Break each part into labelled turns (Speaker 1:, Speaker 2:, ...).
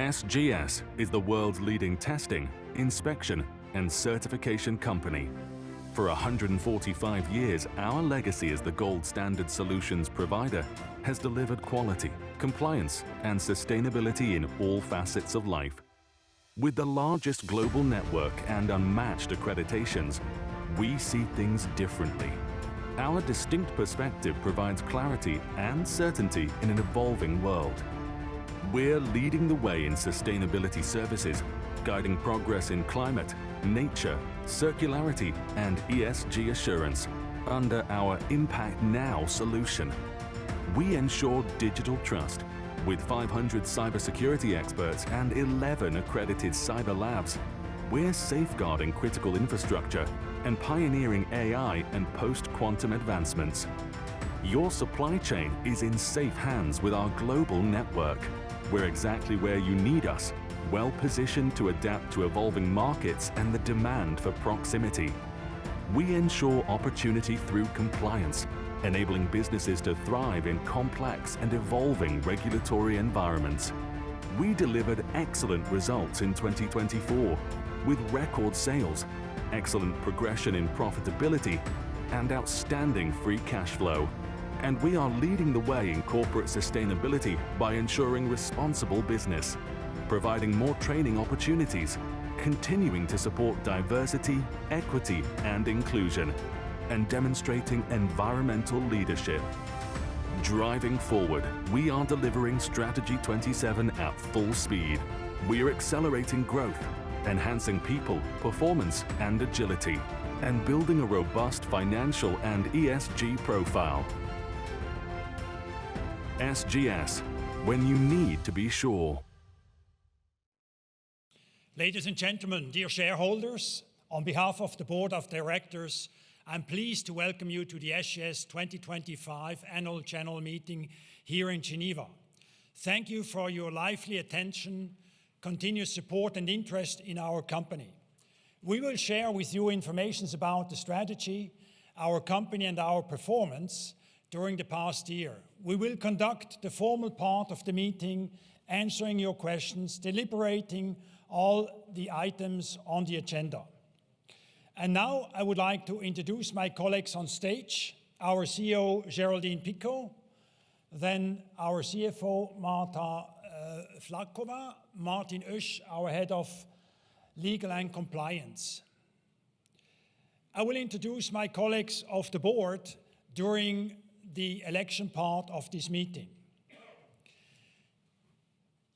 Speaker 1: SGS is the world's leading testing, inspection, and certification company. For 145 years, our legacy as the gold standard solutions provider has delivered quality, compliance, and sustainability in all facets of life. With the largest global network and unmatched accreditations, we see things differently. Our distinct perspective provides clarity and certainty in an evolving world. We're leading the way in sustainability services, guiding progress in climate, nature, circularity, and ESG assurance under our Impact Now solution. We ensure digital trust with 500 cybersecurity experts and 11 accredited cyber labs. We're safeguarding critical infrastructure and pioneering AI and post-quantum advancements. Your supply chain is in safe hands with our global network. We're exactly where you need us, well positioned to adapt to evolving markets and the demand for proximity. We ensure opportunity through compliance, enabling businesses to thrive in complex and evolving regulatory environments. We delivered excellent results in 2024 with record sales, excellent progression in profitability, and outstanding free cash flow. And we are leading the way in corporate sustainability by ensuring responsible business, providing more training opportunities, continuing to support diversity, equity, and inclusion, and demonstrating environmental leadership. Driving forward, we are delivering Strategy 27 at full speed. We are accelerating growth, enhancing people, performance, and agility, and building a robust financial and ESG profile. SGS, when you need to be sure.
Speaker 2: Ladies and gentlemen, dear shareholders, on behalf of the Board of Directors, I'm pleased to welcome you to the SGS 2025 Annual General Meeting here in Geneva. Thank you for your lively attention, continuous support, and interest in our company. We will share with you information about the strategy, our company, and our performance during the past year. We will conduct the formal part of the meeting, answering your questions, deliberating all the items on the agenda. And now I would like to introduce my colleagues on stage, our CEO, Geraldine Picot, then our CFO, Marta Flakova, Martin Oesch, our Head of Legal and Compliance. I will introduce my colleagues of the board during the election part of this meeting.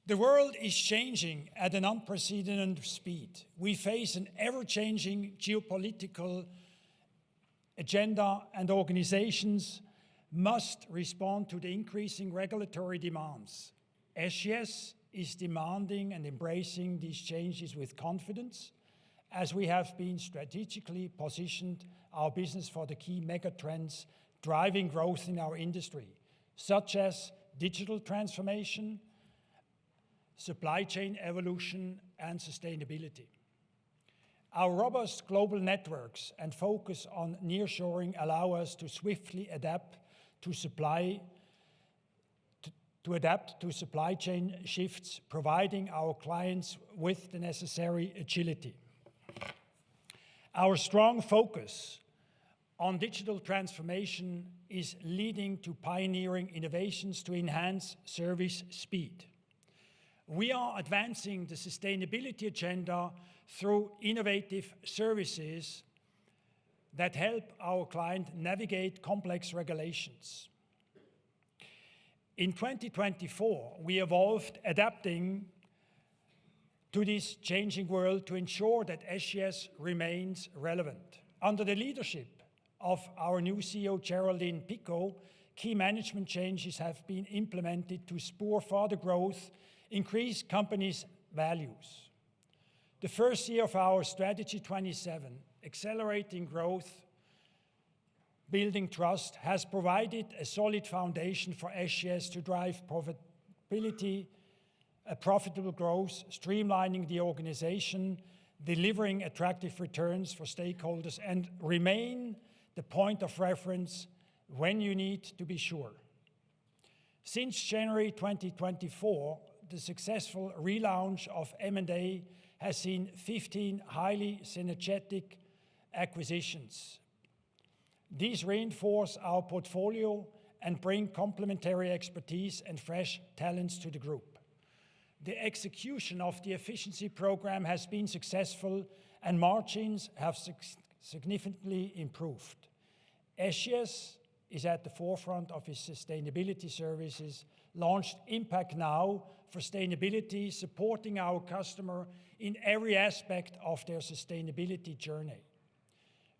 Speaker 2: The world is changing at an unprecedented speed. We face an ever-changing geopolitical agenda, and organizations must respond to the increasing regulatory demands. SGS is demanding and embracing these changes with confidence, as we have been strategically positioned our business for the key megatrends driving growth in our industry, such as digital transformation, supply chain evolution, and sustainability. Our robust global networks and focus on nearshoring allow us to swiftly adapt to supply chain shifts, providing our clients with the necessary agility. Our strong focus on digital transformation is leading to pioneering innovations to enhance service speed. We are advancing the sustainability agenda through innovative services that help our client navigate complex regulations. In 2024, we evolved, adapting to this changing world to ensure that SGS remains relevant. Under the leadership of our new CEO, Geraldine Picot, key management changes have been implemented to spur further growth, increase companies' values. The first year of our Strategy 27, Accelerating Growth, Building Trust, has provided a solid foundation for SGS to drive profitability, profitable growth, streamlining the organization, delivering attractive returns for stakeholders, and remain the point of reference when you need to be sure. Since January 2024, the successful relaunch of M&A has seen 15 highly synergetic acquisitions. These reinforce our portfolio and bring complementary expertise and fresh talents to the group. The execution of the efficiency program has been successful and margins have significantly improved. SGS is at the forefront of its sustainability services, launched Impact Now for sustainability, supporting our customer in every aspect of their sustainability journey.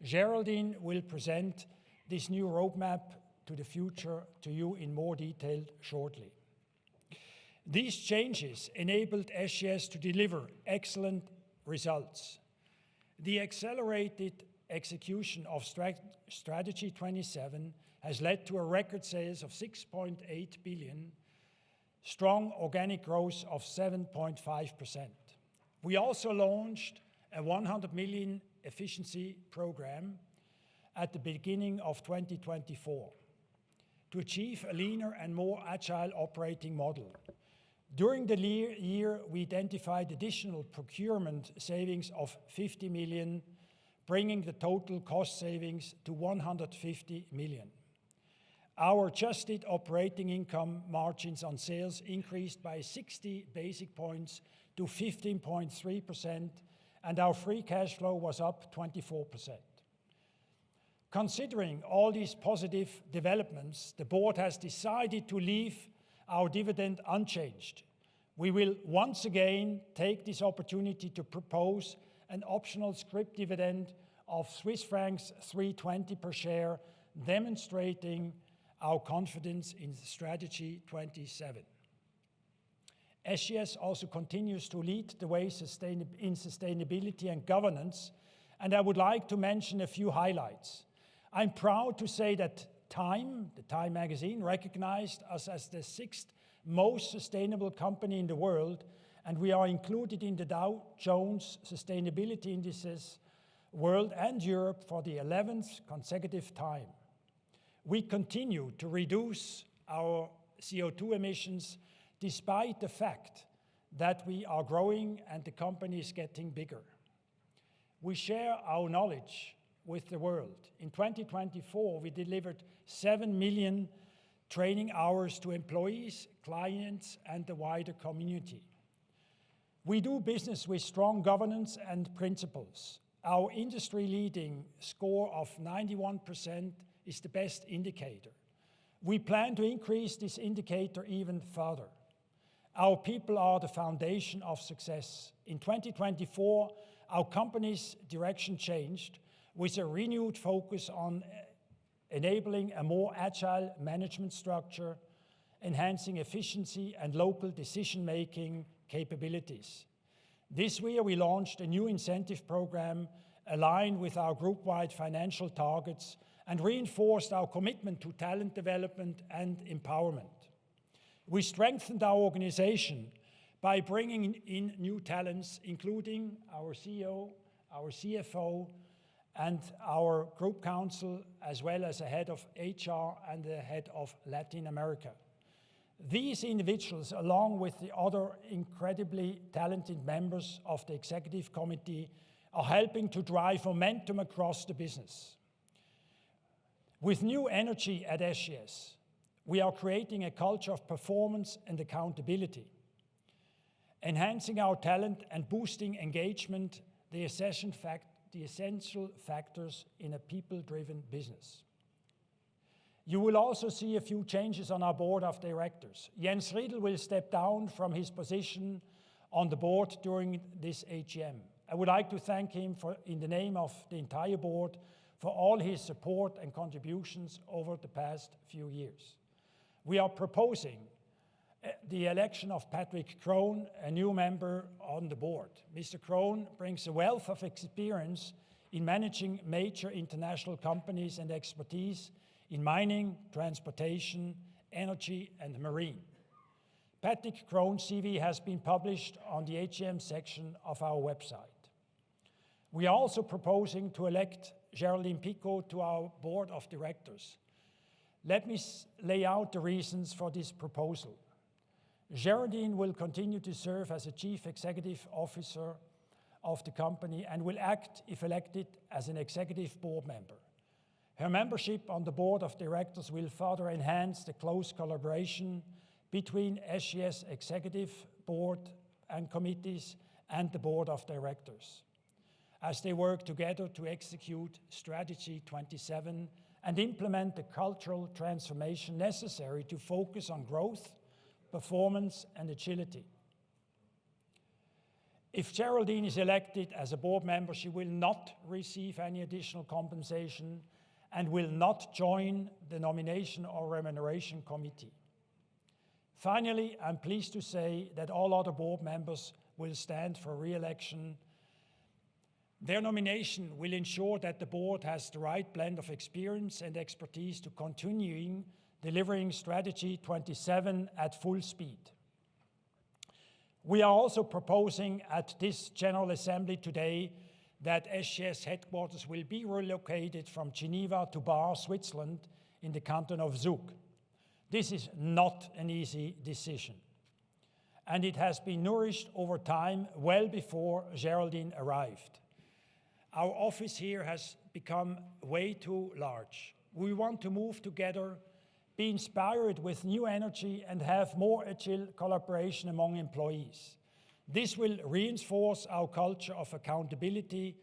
Speaker 2: Geraldine will present this new roadmap to the future to you in more detail shortly. These changes enabled SGS to deliver excellent results. The accelerated execution of Strategy 27 has led to a record sales of 6.8 billion, strong organic growth of 7.5%. We also launched a 100 million efficiency program at the beginning of 2024 to achieve a leaner and more agile operating model. During the year, we identified additional procurement savings of 50 million, bringing the total cost savings to 150 million. Our adjusted operating income margins on sales increased by 60 basis points to 15.3%, and our free cash flow was up 24%. Considering all these positive developments, the board has decided to leave our dividend unchanged. We will once again take this opportunity to propose an optional scrip dividend of Swiss francs 3.20 per share, demonstrating our confidence in Strategy 27. SGS also continues to lead the way in sustainability and governance, and I would like to mention a few highlights. I'm proud to say that Time, the Time magazine, recognized us as the 6th most sustainable company in the world, and we are included in the Dow Jones Sustainability Indices World and Europe for the 11th consecutive time. We continue to reduce our CO2 emissions despite the fact that we are growing and the company is getting bigger. We share our knowledge with the world. In 2024, we delivered 7 million training hours to employees, clients, and the wider community. We do business with strong governance and principles. Our industry-leading score of 91% is the best indicator. We plan to increase this indicator even further. Our people are the foundation of success. In 2024, our company's direction changed with a renewed focus on enabling a more agile management structure, enhancing efficiency and local decision-making capabilities. This year, we launched a new incentive program aligned with our group-wide financial targets and reinforced our commitment to talent development and empowerment. We strengthened our organization by bringing in new talents, including our CEO, our CFO, and our group council, as well as a head of HR and the head of Latin America. These individuals, along with the other incredibly talented members of the executive committee, are helping to drive momentum across the business. With new energy at SGS, we are creating a culture of performance and accountability, enhancing our talent and boosting engagement, the essential factors in a people-driven business. You will also see a few changes on our board of directors. Jens Riedel will step down from his position on the board during this AGM. I would like to thank him in the name of the entire board for all his support and contributions over the past few years. We are proposing the election of Patrick Krohn, a new member on the board. Mr. Krohn brings a wealth of experience in managing major international companies and expertise in mining, transportation, energy, and marine. Patrick Krohn's CV has been published on the AGM section of our website. We are also proposing to elect Geraldine Picot to our board of directors. Let me lay out the reasons for this proposal. Geraldine will continue to serve as a Chief Executive Officer of the company and will act, if elected, as an executive board member. Her membership on the board of directors will further enhance the close collaboration between SGS executive board and committees and the board of directors, as they work together to execute Strategy 27 and implement the cultural transformation necessary to focus on growth, performance, and agility. If Geraldine is elected as a board member, she will not receive any additional compensation and will not join the Nomination or Remuneration Committee. Finally, I'm pleased to say that all other board members will stand for re-election. Their nomination will ensure that the board has the right blend of experience and expertise to continuing delivering Strategy 27 at full speed. We are also proposing at this General Assembly today that SGS headquarters will be relocated from Geneva to Bar, Switzerland, in the canton of Zug. This is not an easy decision, and it has been nourished over time well before Geraldine arrived. Our office here has become way too large. We want to move together, be inspired with new energy, and have more agile collaboration among employees. This will reinforce our culture of accountability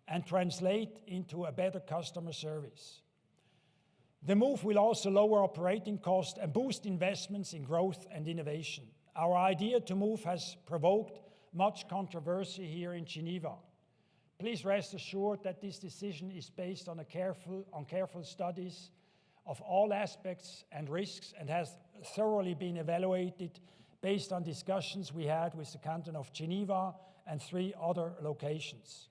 Speaker 2: and translate into a better customer service. The move will also lower operating costs and boost investments in growth and innovation. Our idea to move has provoked much controversy here in Geneva. Please rest assured that this decision is based on careful studies of all aspects and risks and has thoroughly been evaluated based on discussions we had with the canton of Geneva and 3 other locations.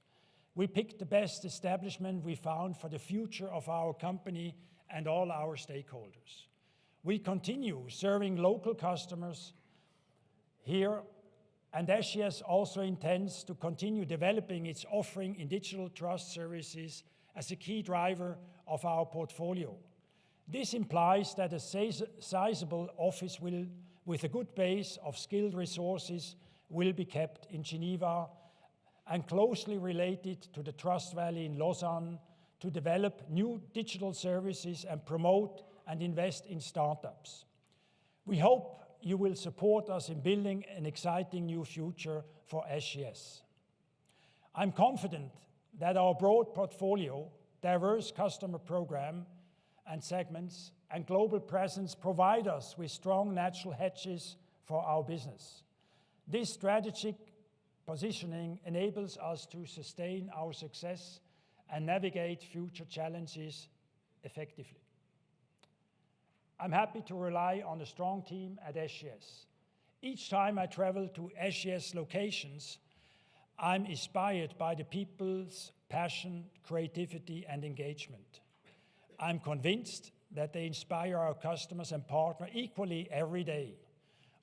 Speaker 2: We picked the best establishment we found for the future of our company and all our stakeholders. We continue serving local customers here, and SGS also intends to continue developing its offering in digital trust services as a key driver of our portfolio. This implies that a sizable office with a good base of skilled resources will be kept in Geneva and closely related to the Trust Valley in Lausanne to develop new digital services and promote and invest in startups. We hope you will support us in building an exciting new future for SGS. I'm confident that our broad portfolio, diverse customer program and segments, and global presence provide us with strong natural hedges for our business. This strategic positioning enables us to sustain our success and navigate future challenges effectively. I'm happy to rely on a strong team at SGS. Each time I travel to SGS locations, I'm inspired by the people's passion, creativity, and engagement. I'm convinced that they inspire our customers and partners equally every day.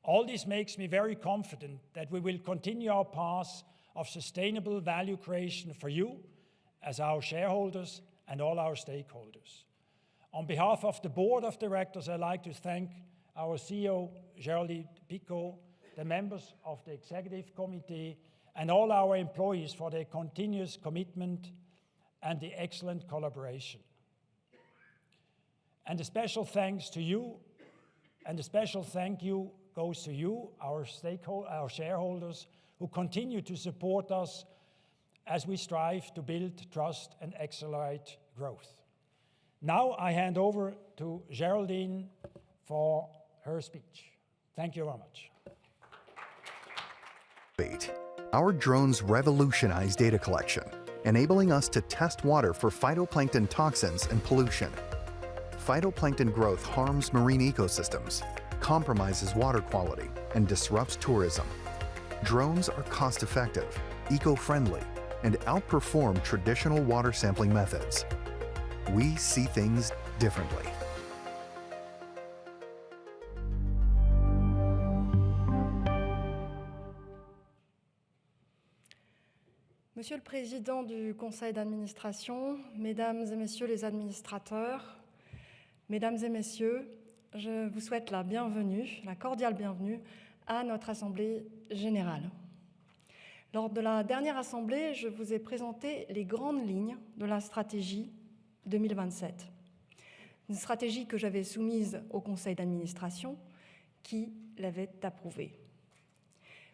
Speaker 2: All this makes me very confident that we will continue our path of sustainable value creation for you as our shareholders and all our stakeholders. On behalf of the Board of Directors, I'd like to thank our CEO, Geraldine Picot, the members of the Executive Committee, and all our employees for their continuous commitment and the excellent collaboration. And a special thanks to you, and a special thank you goes to you, our shareholders, who continue to support us as we strive to build trust and accelerate growth. Now I hand over to Geraldine for her speech. Thank you very much.
Speaker 3: Our drones revolutionize data collection, enabling us to test water for phytoplankton toxins and pollution. Phytoplankton growth harms marine ecosystems, compromises water quality, and disrupts tourism. Drones are cost-effective, eco-friendly, and outperform traditional water sampling methods. We see things differently.
Speaker 4: Monsieur le Président du Conseil d'administration, Mesdames et Messieurs les administrateurs, Mesdames et Messieurs, je vous souhaite la bienvenue, la cordiale bienvenue à notre Assemblée générale. Lors de la dernière Assemblée, je vous ai présenté les grandes lignes de la stratégie 2027. Une stratégie que j'avais soumise au conseil d'administration qui l'avait approuvée.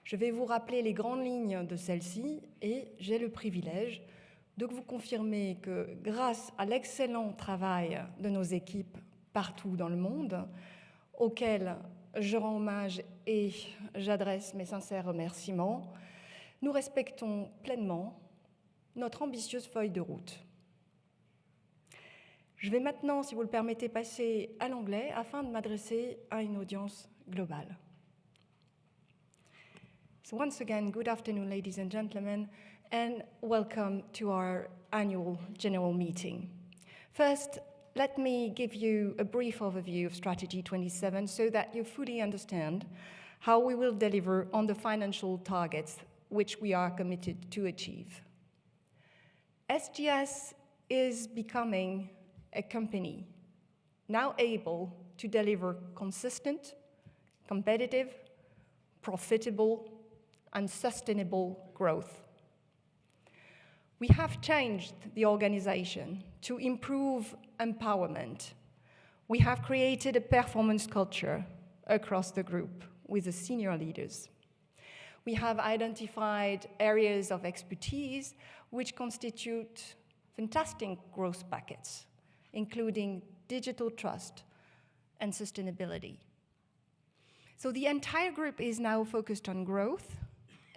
Speaker 4: Je vais vous rappeler les grandes lignes de celle-ci et j'ai le privilège de vous confirmer que grâce à l'excellent travail de nos équipes partout dans le monde, auxquelles je rends hommage et j'adresse mes sincères remerciements, nous respectons pleinement notre ambitieuse feuille de route. Je vais maintenant, si vous le permettez, passer à l'anglais afin de m'adresser à une audience globale. So once again, good afternoon, ladies and gentlemen, and welcome to our annual general meeting. First, let me give you a brief overview of Strategy 27 so that you fully understand how we will deliver on the financial targets which we are committed to achieve. SGS is becoming a company now able to deliver consistent, competitive, profitable, and sustainable growth. We have changed the organization to improve empowerment. We have created a performance culture across the group with the senior leaders. We have identified areas of expertise which constitute fantastic growth packets, including digital trust and sustainability. So the entire group is now focused on growth,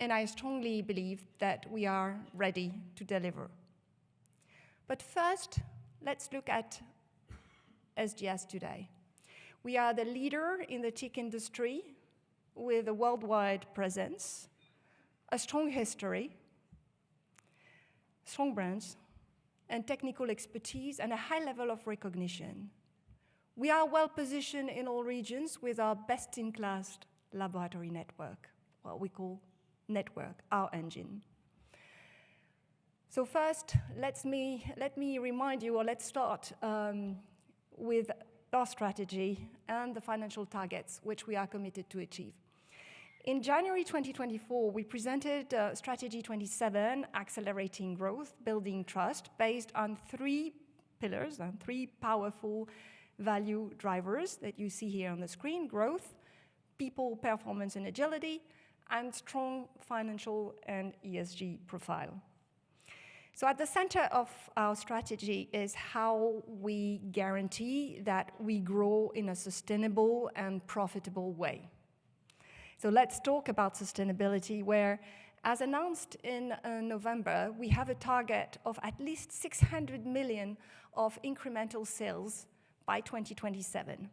Speaker 4: and I strongly believe that we are ready to deliver. But first, let's look at SGS today. We are the leader in the TIC industry with a worldwide presence, a strong history, strong brands, and technical expertise, and a high level of recognition. We are well positioned in all regions with our best-in-class laboratory network, what we call network, our engine. So first, let me remind you, or let's start with our strategy and the financial targets which we are committed to achieve. In January 2024, we presented Strategy 27, Accelerating Growth, Building Trust, based on 3 pillars and 3 powerful value drivers that you see here on the screen: growth, people, performance, and agility, and strong financial and ESG profile. So at the center of our strategy is how we guarantee that we grow in a sustainable and profitable way. So let's talk about sustainability, where, as announced in November, we have a target of at least 600 million of incremental sales by 2027.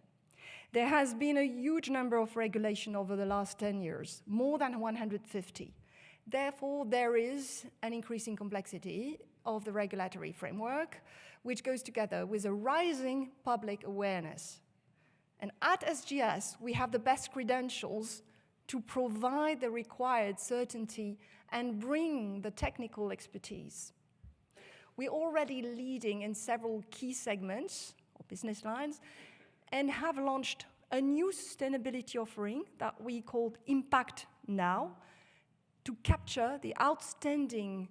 Speaker 4: There has been a huge number of regulations over the last 10 years, more than 150. Therefore, there is an increasing complexity of the regulatory framework, which goes together with a rising public awareness. And at SGS, we have the best credentials to provide the required certainty and bring the technical expertise. We're already leading in several key segments or business lines and have launched a new sustainability offering that we called Impact Now to capture the outstanding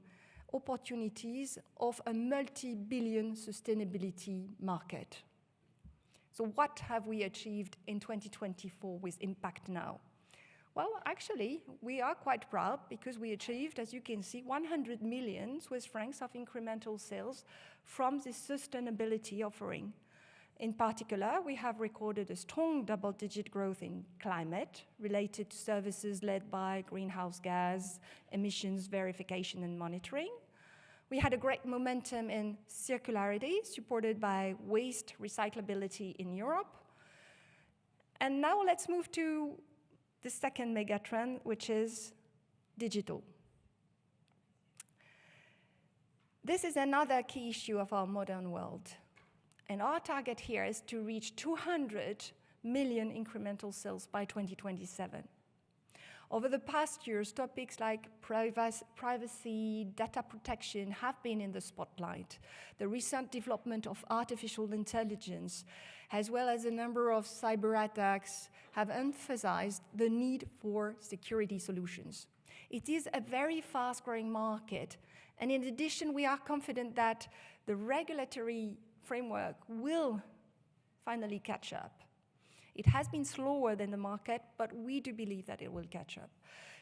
Speaker 4: opportunities of a multi-billion sustainability market. So what have we achieved in 2024 with Impact Now? Well, actually, we are quite proud because we achieved, as you can see, 100 million Swiss francs of incremental sales from this sustainability offering. In particular, we have recorded a strong double-digit growth in climate related to services led by greenhouse gas emissions verification and monitoring. We had a great momentum in circularity supported by waste recyclability in Europe. And now let's move to the second mega trend, which is digital. This is another key issue of our modern world. And our target here is to reach 200 million incremental sales by 2027. Over the past years, topics like privacy, data protection have been in the spotlight. The recent development of artificial intelligence, as well as a number of cyber attacks, have emphasized the need for security solutions. It is a very fast-growing market, and in addition, we are confident that the regulatory framework will finally catch up. It has been slower than the market, but we do believe that it will catch up.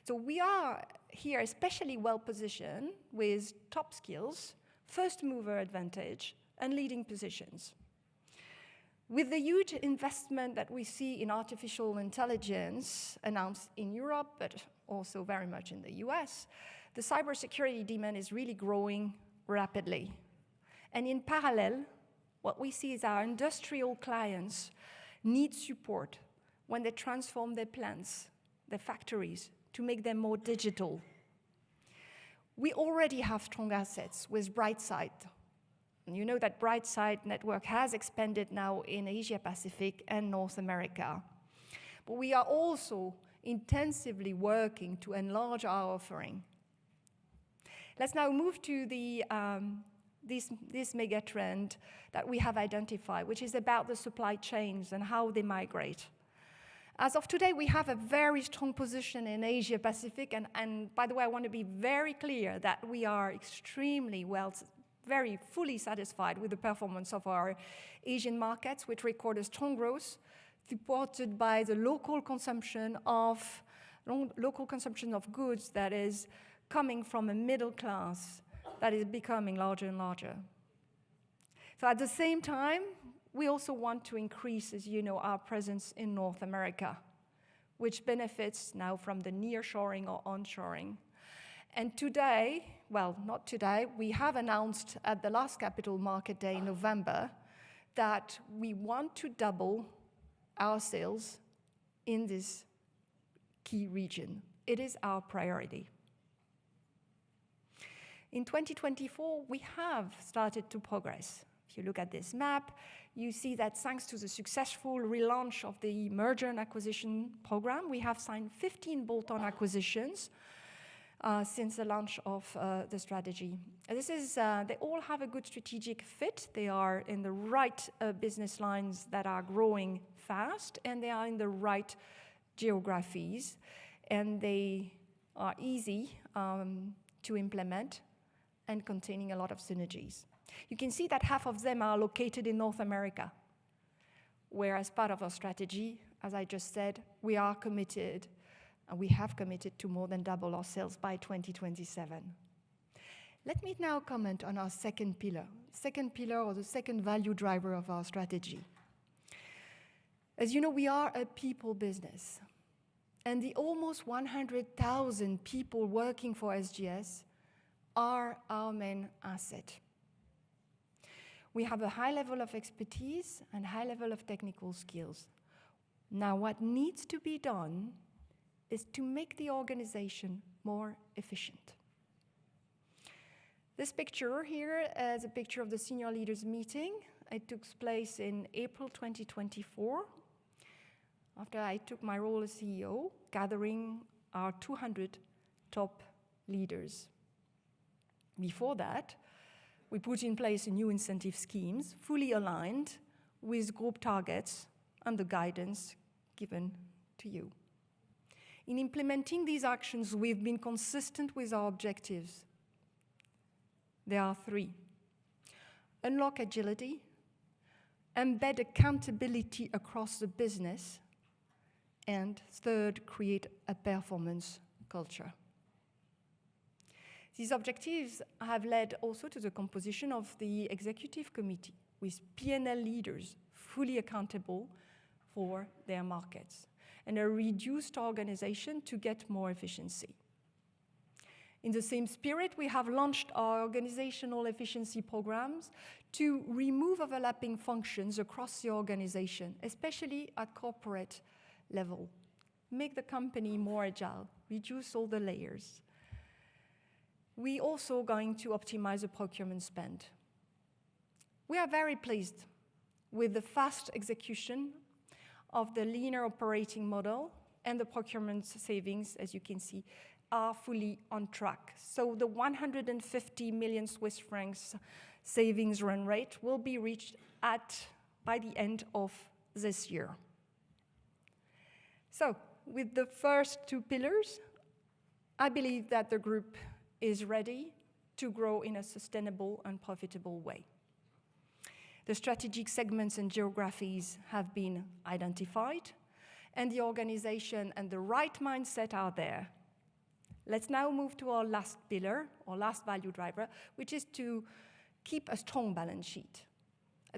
Speaker 4: So we are here especially well-positioned with top skills, first-mover advantage, and leading positions. With the huge investment that we see in artificial intelligence announced in Europe, but also very much in the US, the cybersecurity demand is really growing rapidly. And in parallel, what we see is our industrial clients need support when they transform their plants, their factories, to make them more digital. We already have strong assets with Brightside. And you know that Brightside network has expanded now in Asia Pacific and North America. But we are also intensively working to enlarge our offering. Let's now move to this mega trend that we have identified, which is about the supply chains and how they migrate. As of today, we have a very strong position in Asia Pacific, and by the way, I want to be very clear that we are extremely well, very fully satisfied with the performance of our Asian markets, which record a strong growth, supported by the local consumption of goods that is coming from a middle class that is becoming larger and larger. So at the same time, we also want to increase, as you know, our presence in North America, which benefits now from the nearshoring or onshoring. And today, well, not today, we have announced at the last Capital Market Day in November that we want to double our sales in this key region. It is our priority. In 2024, we have started to progress. If you look at this map, you see that thanks to the successful relaunch of the merger and acquisition program, we have signed 15 bolt-on acquisitions since the launch of the strategy. They all have a good strategic fit. They are in the right business lines that are growing fast, and they are in the right geographies, and they are easy to implement and containing a lot of synergies. You can see that half of them are located in North America, where as part of our strategy, as I just said, we are committed, and we have committed to more than double our sales by 2027. Let me now comment on our second pillar or the second value driver of our strategy. As you know, we are a people business, and the almost 100,000 people working for SGS are our main asset. We have a high level of expertise and high level of technical skills. Now, what needs to be done is to make the organization more efficient. This picture here is a picture of the senior leaders meeting. It took place in April 2024, after I took my role as CEO, gathering our 200 top leaders. Before that, we put in place new incentive schemes, fully aligned with group targets and the guidance given to you. In implementing these actions, we've been consistent with our objectives. There are three: unlock agility, embed accountability across the business, and third, create a performance culture. These objectives have led also to the composition of the executive committee, with P&L leaders fully accountable for their markets, and a reduced organization to get more efficiency. In the same spirit, we have launched our organizational efficiency programs to remove overlapping functions across the organization, especially at corporate level, make the company more agile, reduce all the layers. We also going to optimize the procurement spend. We are very pleased with the fast execution of the leaner operating model and the procurement savings, as you can see, are fully on track. So the 150 million Swiss francs savings run rate will be reached by the end of this year. So with the first two pillars, I believe that the group is ready to grow in a sustainable and profitable way. The strategic segments and geographies have been identified, and the organization and the right mindset are there. Let's now move to our last pillar, or last value driver, which is to keep a strong balance sheet.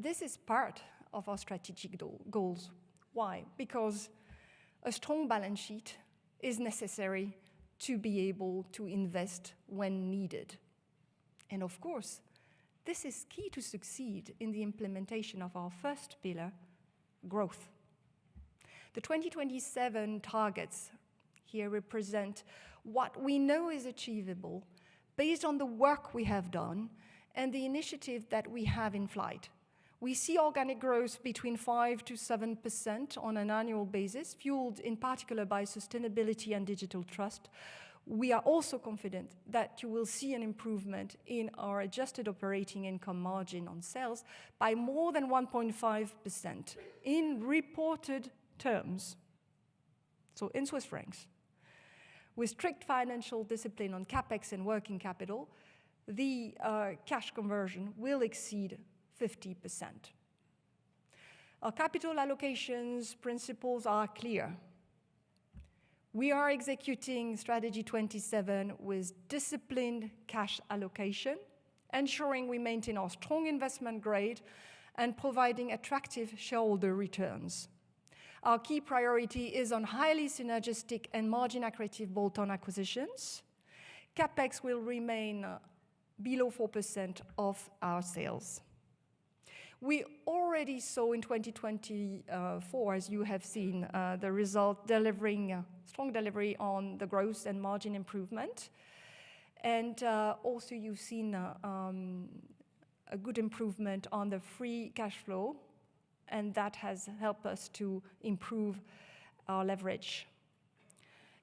Speaker 4: This is part of our strategic goals. Why? Because a strong balance sheet is necessary to be able to invest when needed. And of course, this is key to succeed in the implementation of our first pillar, growth. The 2027 targets here represent what we know is achievable based on the work we have done and the initiative that we have in flight. We see organic growth between 5 to 7% on an annual basis, fueled in particular by sustainability and digital trust. We are also confident that you will see an improvement in our adjusted operating income margin on sales by more than 1.5% in reported terms, so in Swiss francs. With strict financial discipline on CapEx and working capital, the cash conversion will exceed 50%. Our capital allocations principles are clear. We are executing Strategy 27 with disciplined cash allocation, ensuring we maintain our strong investment grade and providing attractive shareholder returns. Our key priority is on highly synergistic and margin-accretive bolt-on acquisitions. CapEx will remain below 4% of our sales. We already saw in 2024, as you have seen, the result strong delivery on the growth and margin improvement. And also you've seen a good improvement on the free cash flow, and that has helped us to improve our leverage.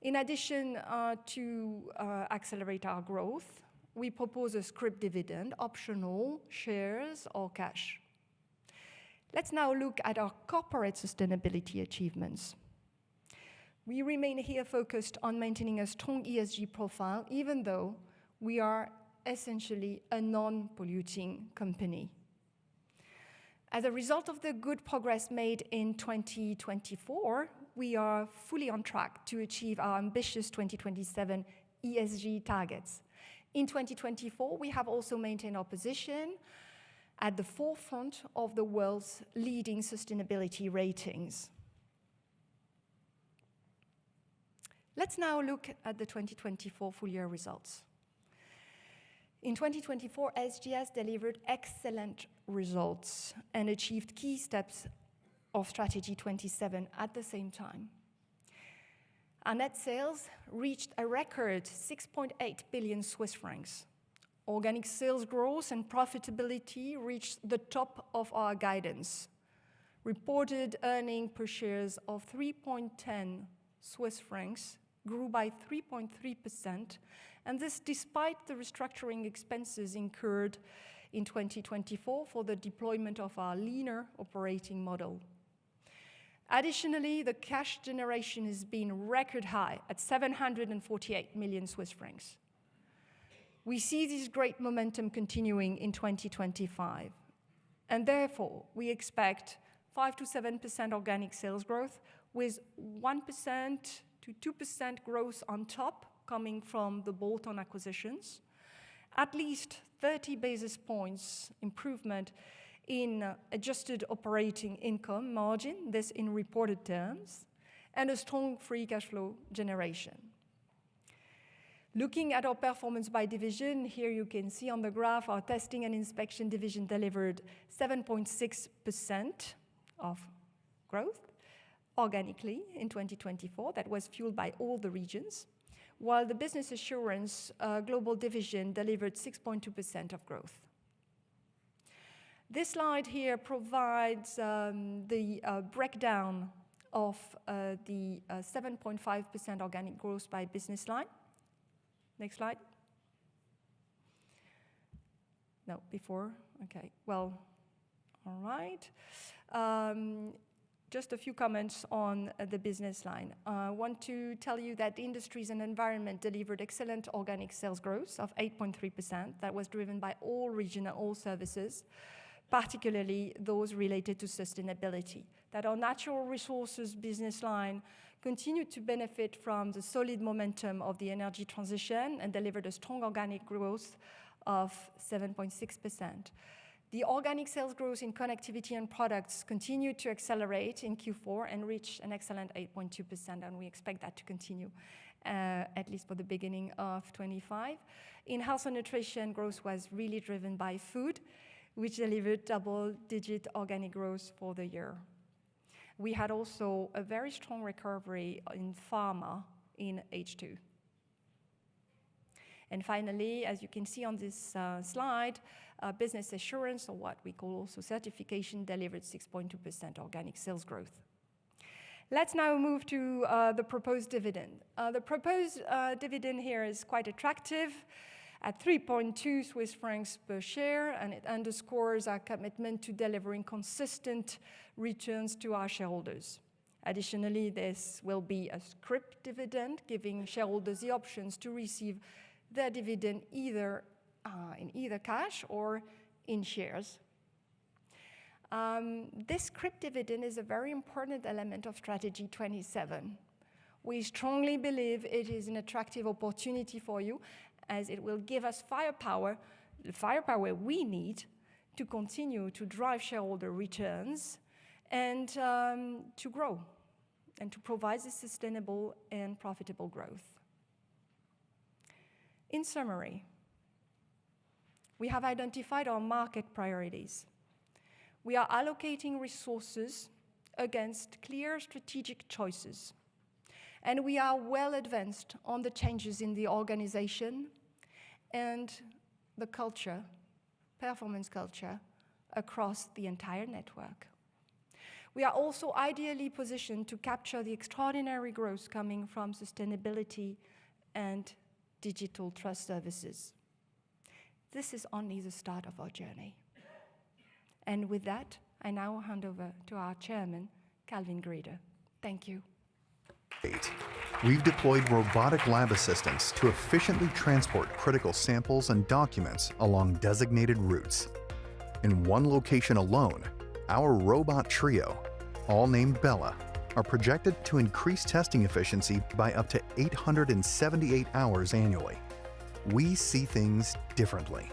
Speaker 4: In addition to accelerate our growth, we propose a scrip dividend, optional, shares or cash. Let's now look at our corporate sustainability achievements. We remain here focused on maintaining a strong ESG profile, even though we are essentially a non-polluting company. As a result of the good progress made in 2024, we are fully on track to achieve our ambitious 2027 ESG targets. In 2024, we have also maintained our position at the forefront of the world's leading sustainability ratings. Let's now look at the 2024 full year results. In 2024, SGS delivered excellent results and achieved key steps of Strategy 27 at the same time. Our net sales reached a record 6.8 billion Swiss francs. Organic sales growth and profitability reached the top of our guidance. Reported earnings per share of 3.10 Swiss francs grew by 3.3%, and this despite the restructuring expenses incurred in 2024 for the deployment of our leaner operating model. Additionally, the cash generation has been record high at 748 million Swiss francs. We see this great momentum continuing in 2025, and therefore we expect 5 to 7% organic sales growth with 1% to 2% growth on top coming from the bolt-on acquisitions, at least 30 basis points improvement in adjusted operating income margin, this in reported terms, and a strong free cash flow generation. Looking at our performance by division, here you can see on the graph our testing and inspection division delivered 7.6% of growth organically in 2024. That was fueled by all the regions, while the business assurance global division delivered 6.2% of growth. This slide here provides the breakdown of the 7.5% organic growth by business line. Next slide. No, before. Okay, well, all right. Just a few comments on the business line. I want to tell you that Industries and Environment delivered excellent organic sales growth of 8.3%. That was driven by all regions and all services, particularly those related to sustainability. That our natural resources business line continued to benefit from the solid momentum of the energy transition and delivered a strong organic growth of 7.6%. The organic sales growth in connectivity and products continued to accelerate in Q4 and reach an excellent 8.2%, and we expect that to continue, at least for the beginning of 25. In health and nutrition, growth was really driven by food, which delivered double-digit organic growth for the year. We had also a very strong recovery in pharma in H2. And finally, as you can see on this slide, business assurance, or what we call also certification, delivered 6.2% organic sales growth. Let's now move to the proposed dividend. The proposed dividend here is quite attractive at 3.2 Swiss francs per share, and it underscores our commitment to delivering consistent returns to our shareholders. Additionally, this will be a scrip dividend, giving shareholders the options to receive their dividend either in either cash or in shares. This scrip dividend is a very important element of Strategy 27. We strongly believe it is an attractive opportunity for you, as it will give us firepower, the firepower we need to continue to drive shareholder returns and to grow and to provide a sustainable and profitable growth. In summary, we have identified our market priorities. We are allocating resources against clear strategic choices, and we are well advanced on the changes in the organization and the culture, performance culture, across the entire network. We are also ideally positioned to capture the extraordinary growth coming from sustainability and digital trust services. This is only the start of our journey. And with that, I now hand over to our chairman, Calvin Grieder. Thank you.
Speaker 3: We've deployed robotic lab assistants to efficiently transport critical samples and documents along designated routes. In one location alone, our robot trio, all named Bella, are projected to increase testing efficiency by up to 878 hours annually. We see things differently.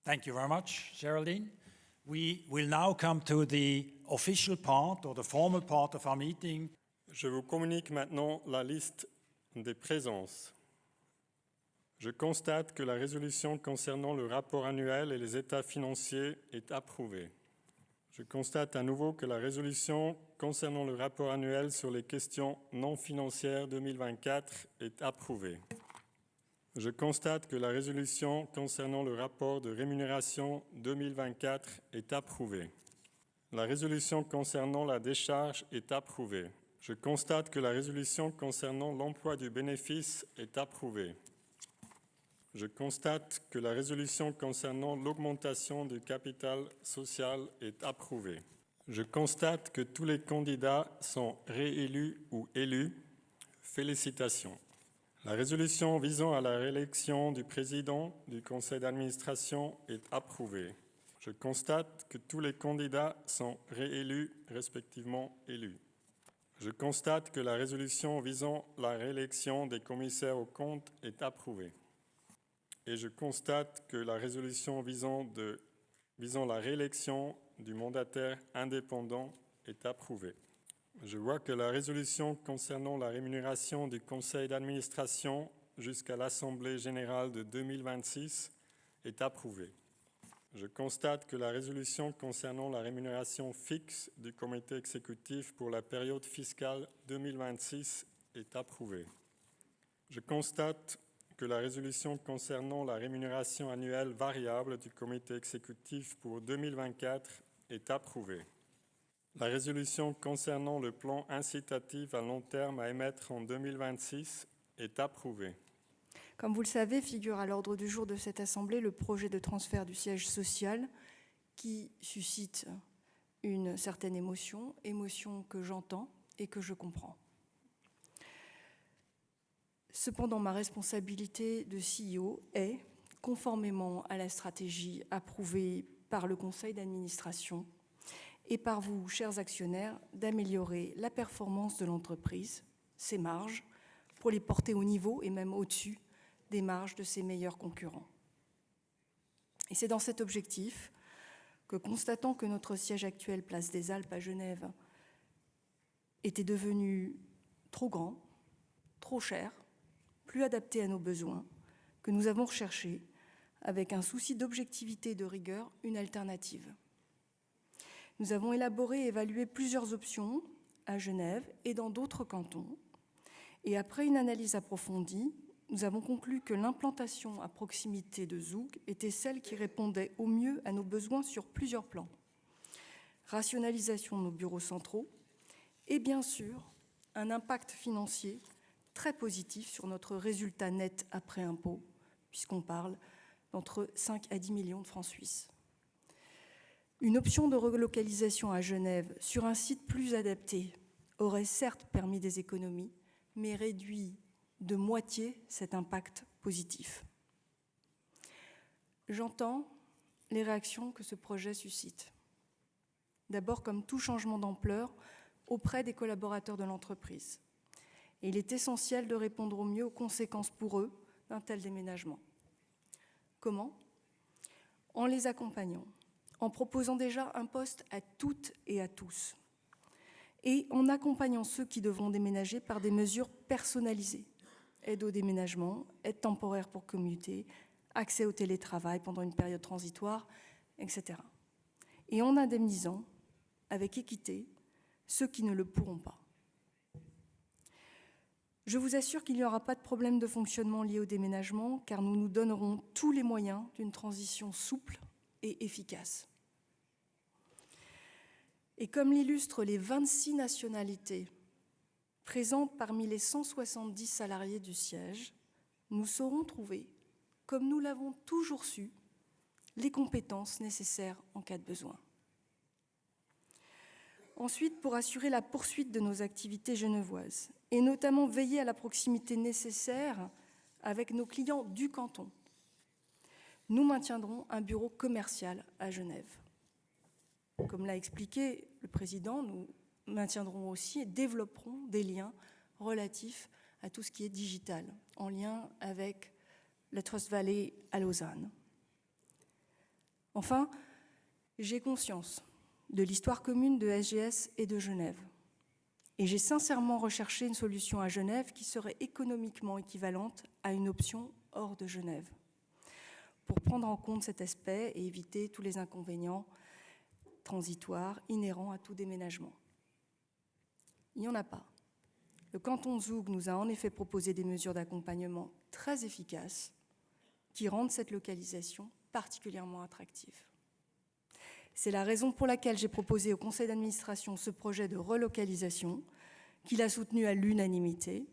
Speaker 2: Thank you very much, Geraldine. We will now come to the official part or the formal part of our meeting.
Speaker 5: Je vous communique maintenant la liste des présences. Je constate que la résolution concernant le rapport annuel et les états financiers est approuvée. Je constate à nouveau que la résolution concernant le rapport annuel sur les questions non financières 2024 est approuvée. Je constate que la résolution concernant le rapport de rémunération 2024 est approuvée. La résolution concernant la décharge est approuvée. Je constate que la résolution concernant l'emploi du bénéfice est approuvée. Je constate que la résolution concernant l'augmentation du capital social est approuvée. Je constate que tous les candidats sont réélus ou élus. Félicitations. La résolution visant à la réélection du président du conseil d'administration est approuvée. Je constate que tous les candidats sont réélus, respectivement élus. Je constate que la résolution visant la réélection des commissaires aux comptes est approuvée. Et je constate que la résolution visant la réélection du mandataire indépendant est approuvée. Je vois que la résolution concernant la rémunération du conseil d'administration jusqu'à l'Assemblée générale de 2026 est approuvée. Je constate que la résolution concernant la rémunération fixe du comité exécutif pour la période fiscale 2026 est approuvée. Je constate que la résolution concernant la rémunération annuelle variable du comité exécutif pour 2024 est approuvée. La résolution concernant le plan incitatif à long terme à émettre en 2026 est approuvée.
Speaker 4: Comme vous le savez, figure à l'ordre du jour de cette Assemblée le projet de transfert du siège social qui suscite une certaine émotion que j'entends et que je comprends. Cependant, ma responsabilité de CEO est, conformément à la stratégie approuvée par le conseil d'administration et par vous, chers actionnaires, d'améliorer la performance de l'entreprise, ses marges, pour les porter au niveau et même au-dessus des marges de ses meilleurs concurrents. Et c'est dans cet objectif que, constatant que notre siège actuel, place des Alpes à Genève, était devenu trop grand, trop cher, plus adapté à nos besoins, que nous avons recherché, avec un souci d'objectivité et de rigueur, une alternative. Nous avons élaboré et évalué plusieurs options à Genève et dans d'autres cantons, et après une analyse approfondie, nous avons conclu que l'implantation à proximité de Zoug était celle qui répondait au mieux à nos besoins sur plusieurs plans. Rationalisation de nos bureaux centraux et bien sûr un impact financier très positif sur notre résultat net après impôt, puisqu'on parle d'entre 5 à 10 millions de francs suisses. Une option de relocalisation à Genève sur un site plus adapté aurait certes permis des économies, mais réduit de moitié cet impact positif. J'entends les réactions que ce projet suscite. D'abord, comme tout changement d'ampleur, auprès des collaborateurs de l'entreprise. Et il est essentiel de répondre au mieux aux conséquences pour eux d'un tel déménagement. Comment ? En les accompagnant, en proposant déjà un poste à toutes et à tous, et en accompagnant ceux qui devront déménager par des mesures personnalisées. Aide au déménagement, aide temporaire pour commuter, accès au télétravail pendant une période transitoire, etc. Et en indemnisant, avec équité, ceux qui ne le pourront pas. Je vous assure qu'il n'y aura pas de problème de fonctionnement lié au déménagement, car nous nous donnerons tous les moyens d'une transition souple et efficace. Et comme l'illustrent les 26 nationalités présentes parmi les 170 salariés du siège, nous saurons trouver, comme nous l'avons toujours su, les compétences nécessaires en cas de besoin. Ensuite, pour assurer la poursuite de nos activités genevoises, et notamment veiller à la proximité nécessaire avec nos clients du canton, nous maintiendrons un bureau commercial à Genève. Comme l'a expliqué le président, nous maintiendrons aussi et développerons des liens relatifs à tout ce qui est digital, en lien avec la Trust Valley à Lausanne. Enfin, j'ai conscience de l'histoire commune de SGS et de Genève. Et j'ai sincèrement recherché une solution à Genève qui serait économiquement équivalente à une option hors de Genève, pour prendre en compte cet aspect et éviter tous les inconvénients transitoires inhérents à tout déménagement. Il n'y en a pas. Le canton de Zoug nous a en effet proposé des mesures d'accompagnement très efficaces qui rendent cette localisation particulièrement attractive. C'est la raison pour laquelle j'ai proposé au conseil d'administration ce projet de relocalisation qu'il a soutenu à l'unanimité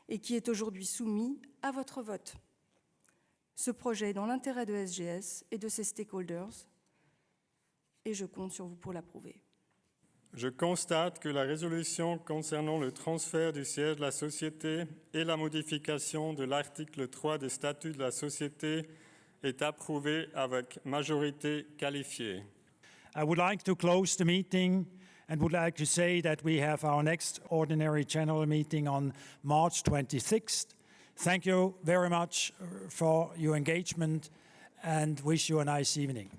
Speaker 4: et qui est aujourd'hui soumis à votre vote. Ce projet est dans l'intérêt de SGS et de ses stakeholders et je compte sur vous pour l'approuver.
Speaker 5: Je constate que la résolution concernant le transfert du siège de la société et la modification de l'article 3 des statuts de la société est approuvée avec majorité qualifiée.
Speaker 2: I would like to close the meeting and would like to say that we have our next ordinary general meeting on March 26th. Thank you very much for your engagement and wish you a nice evening.